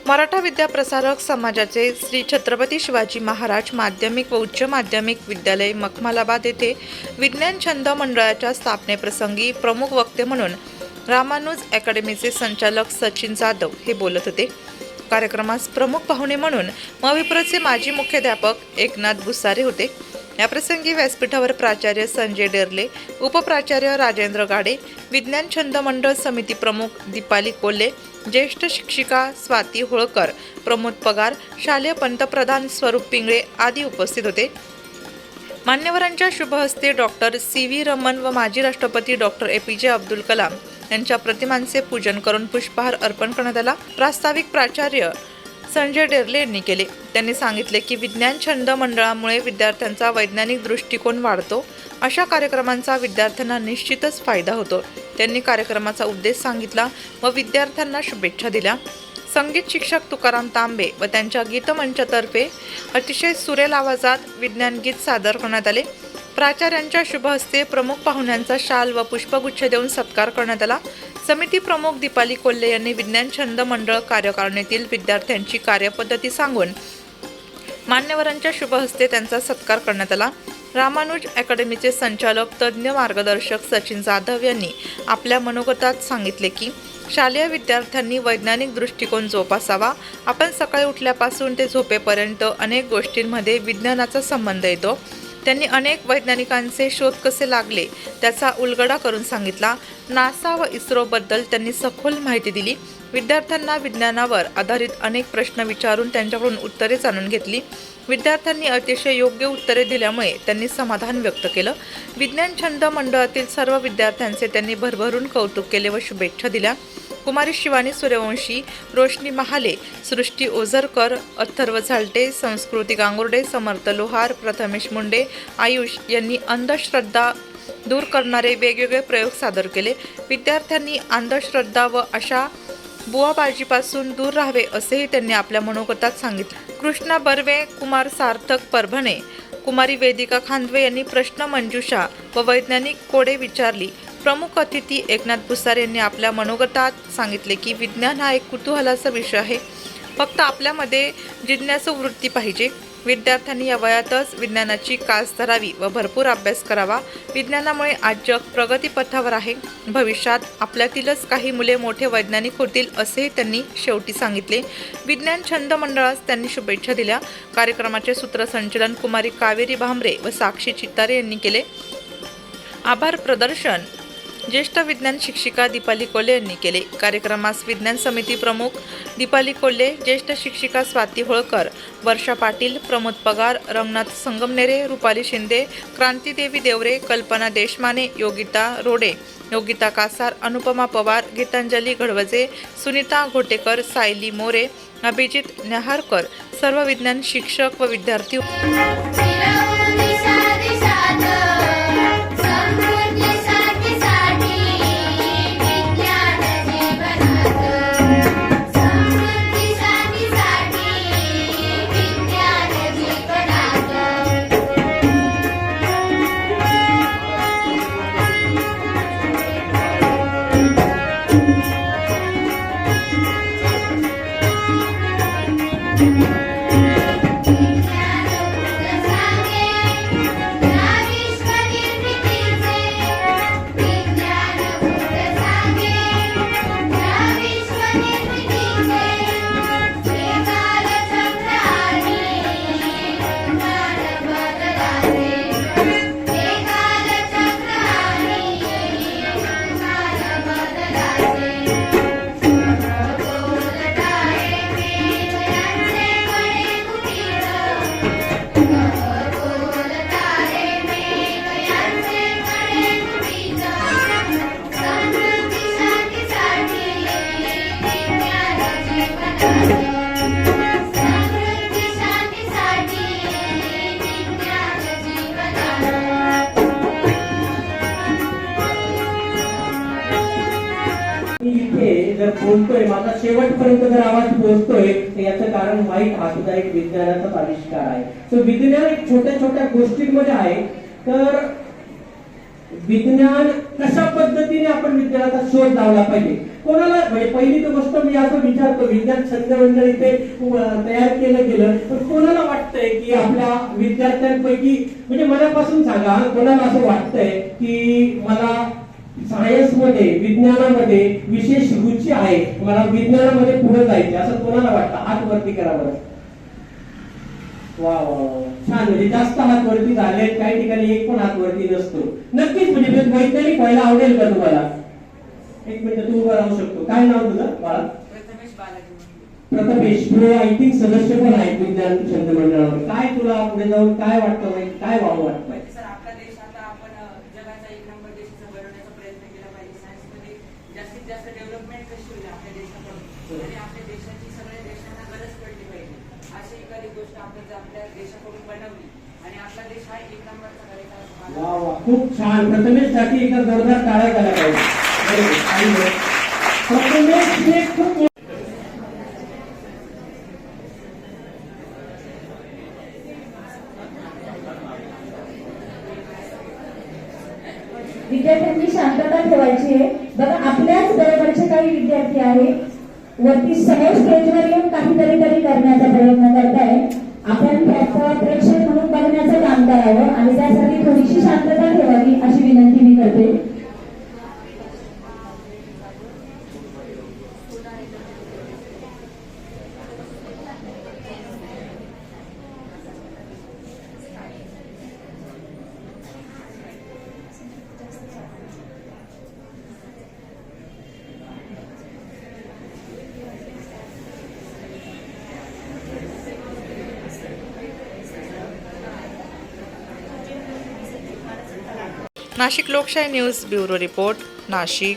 मराठा विद्याप्रसारक समाजाचे श्री छत्रपती शिवाजी महाराज माध्यमिक व उच्च माध्यमिक विद्यालय मखमलाबाद येथे विज्ञान छंद मंडळाच्या स्थापनेप्रसंगी प्रमुख वक्ते म्हणून रामानुज अकॅडमीचे संचालक सचिन जाधव हे बोलत होते। कार्यक्रमास प्रमुख पाहुणे म्हणून मविप्रचे माजी मुख्याध्यापक एकनाथ भुसारे होते। याप्रसंगी व्यासपीठावर प्राचार्य संजय डेरले, उपप्राचार्य राजेंद्र गाडे, विज्ञान छंद मंडळ समिती प्रमुख दीपाली कोल्हे, ज्येष्ठ शिक्षिका स्वाती होळकर, प्रमोद पगार, शालेय पंतप्रधान स्वरूप पिंगळे आदी उपस्थित होते। मान्यवरांच्या शुभहस्ते डॉक्टर सी.व्ही. रमन व माजी राष्ट्रपती डॉक्टर ए.पी.जे. अब्दुल कलाम यांच्या प्रतिमांचे पूजन करून पुष्पहार अर्पण करण्यात आला। प्रास्ताविक प्राचार्य संजय डेरले यांनी केले। त्यांनी सांगितले की विज्ञान छंद मंडळामुळे विद्यार्थ्यांचा वैज्ञानिक दृष्टिकोन वाढतो। अशा कार्यक्रमांचा विद्यार्थ्यांना निश्चितच फायदा होतो। त्यांनी कार्यक्रमाचा उद्देश सांगितला व विद्यार्थ्यांना शुभेच्छा दिल्या। संगीत शिक्षक तुकाराम तांबे व त्यांच्या गीतमंचातर्फे अतिशय सुरेल आवाजात विज्ञान गीत सादर करण्यात आले। प्राचार्यांच्या शुभहस्ते प्रमुख पाहुण्यांचा शाल व पुष्पगुच्छ देऊन सत्कार करण्यात आला। समिती प्रमुख दीपाली कोल्हे यांनी विज्ञान छंद मंडळ कार्यकारिणीतील विद्यार्थ्यांची कार्यपद्धती सांगून मान्यवरांच्या शुभहस्ते त्यांचा सत्कार करण्यात आला। रामानुज अकॅडमीचे संचालक तज्ज्ञ मार्गदर्शक सचिन जाधव यांनी आपल्या मनोगतात सांगितले की शालेय विद्यार्थ्यांनी वैज्ञानिक दृष्टिकोन जोपासावा। आपण सकाळी उठल्यापासून ते झोपेपर्यंत अनेक गोष्टींमध्ये विज्ञानाचा संबंध येतो। त्यांनी अनेक वैज्ञानिकांचे शोध कसे लागले त्याचा उलगडा करून सांगितला। नासा व इस्रोबद्दल त्यांनी सखोल माहिती दिली। विद्यार्थ्यांना विज्ञानावर आधारित अनेक प्रश्न विचारून त्यांच्याकडून उत्तरे जाणून घेतली। विद्यार्थ्यांनी अतिशय योग्य उत्तरे दिल्यामुळे त्यांनी समाधान व्यक्त केलं। विज्ञान छंद मंडळातील सर्व विद्यार्थ्यांचे त्यांनी भरभरून कौतुक केले व शुभेच्छा दिल्या। कुमारी शिवानी सूर्यवंशी, रोशनी महाले, सृष्टी ओझरकर, अथर्व झालटे, संस्कृती गांगुर्डे, समर्थ लोहार, प्रथमेश मुंडे, आयुष यांनी अंधश्रद्धा दूर करणारे वेगवेगळे प्रयोग सादर केले। विद्यार्थ्यांनी अंधश्रद्धा व अशा बुवाबाजीपासून दूर राहावे असेही त्यांनी आपल्या मनोगतात सांगितले। कृष्णा बर्वे, कुमार सार्थक परभणे, कुमारी वेदिका खांदवे यांनी प्रश्न मंजुषा व वैज्ञानिक कोडे विचारली। प्रमुख अतिथी एकनाथ भुसारे यांनी आपल्या मनोगतात सांगितले की विज्ञान हा एक कुतूहलाचा विषय आहे। फक्त आपल्यामध्ये जिज्ञासू वृत्ती पाहिजे। विद्यार्थ्यांनी या वयातच विज्ञानाची कास धरावी व भरपूर अभ्यास करावा। विज्ञानामुळे आज जग प्रगतीपथावर आहे। भविष्यात आपल्यातीलच काही मुले मोठे वैज्ञानिक होतील असेही त्यांनी शेवटी सांगितले। विज्ञान छंद मंडळास त्यांनी शुभेच्छा दिल्या। कार्यक्रमाचे सूत्रसंचालन कुमारी कावेरी भांबरे व साक्षी चित्तारे यांनी केले। आभार प्रदर्शन ज्येष्ठ विज्ञान शिक्षिका दीपाली कोल्हे यांनी केले। कार्यक्रमास विज्ञान समिती प्रमुख दीपाली कोल्हे, ज्येष्ठ शिक्षिका स्वाती होळकर, वर्षा पाटील, प्रमोद पगार, रंगनाथ संगमनेरे, रुपाली शिंदे, क्रांतीदेवी देवरे, कल्पना देशमाने, योगिता रोडे, योगिता कासार, अनुपमा पवार, गीतांजली घडवजे, सुनीता घोटेकर, सायली मोरे, अभिजित न्याहारकर सर्व विज्ञान शिक्षक व विद्यार्थी जर पोहोचतोय माझा शेवटपर्यंत जर आवाज पोहोचतोय तर याचं कारण माईक हा सुद्धा एक विज्ञानाचाच आविष्कार आहे। सो विज्ञान एक छोट्या छोट्या गोष्टींमध्ये आहे। तर विज्ञान कशा पद्धतीने आपण विज्ञानाचा शोध लावला पाहिजे. कोणाला म्हणजे पहिली तर गोष्ट मी असं विचारतो, विज्ञान छंद मंडळ इथे तयार केलं गेलं, पण कोणाला वाटतंय की आपल्या विद्यार्थ्यांपैकी म्हणजे मनापासून सांगा, कोणाला असं वाटतंय की मला सायन्स मध्ये विज्ञानामध्ये विशेष रुची आहे, मला विज्ञानामध्ये पुढे जायचे, असं कोणाला वाटतं? हात वरती करा बरं. वा वा वा, छान. म्हणजे जास्त हात वरती झाले, काही ठिकाणी एक पण हात वरती नसतो. नक्कीच म्हणजे वैज्ञानिक व्हायला आवडेल का तुम्हाला? एक मिनिट, तू उभा राहू शकतो. काय नाव तुझं बाळा? प्रथमेश. तू आय थिंक सदस्य पण आहे विज्ञान छंद मंडळावर. काय तुला पुढे जाऊन काय वाटतं, काय व्हावं वाटतंय? सर, आपला देश आता आपण जगाचा एक नंबर देश बनवण्याचा प्रयत्न केला पाहिजे. सायन्समध्ये जास्तीत जास्त डेव्हलपमेंट कशी होईल आपल्या देशाकडून, आणि आपल्या देशाची सगळ्या देशांना गरज पडली पाहिजे. अशी एखादी गोष्ट आपण जर आपल्या देशाकडून बनवली आणि आपला देश हा एक नंबरचा करायचा. वा वा, खूप छान. प्रथमेश साठी एकदा जोरदार टाळ्या झाल्या पाहिजे. प्रथमेश हे खूप विद्यार्थ्यांनी शांतता ठेवायची आहे. बघा, आपल्याच बरोबरचे काही विद्यार्थी आहेत, वरती समोर स्टेजवर येऊन काहीतरी करण्याचा प्रयत्न करताय. आपण फक्त प्रेक्षक म्हणून बघण्याचं काम करावं आणि त्यासाठी थोडीशी शांतता ठेवावी अशी विनंती मी करते. नाशिक लोकशाही न्यूज ब्युरो रिपोर्ट, नाशिक.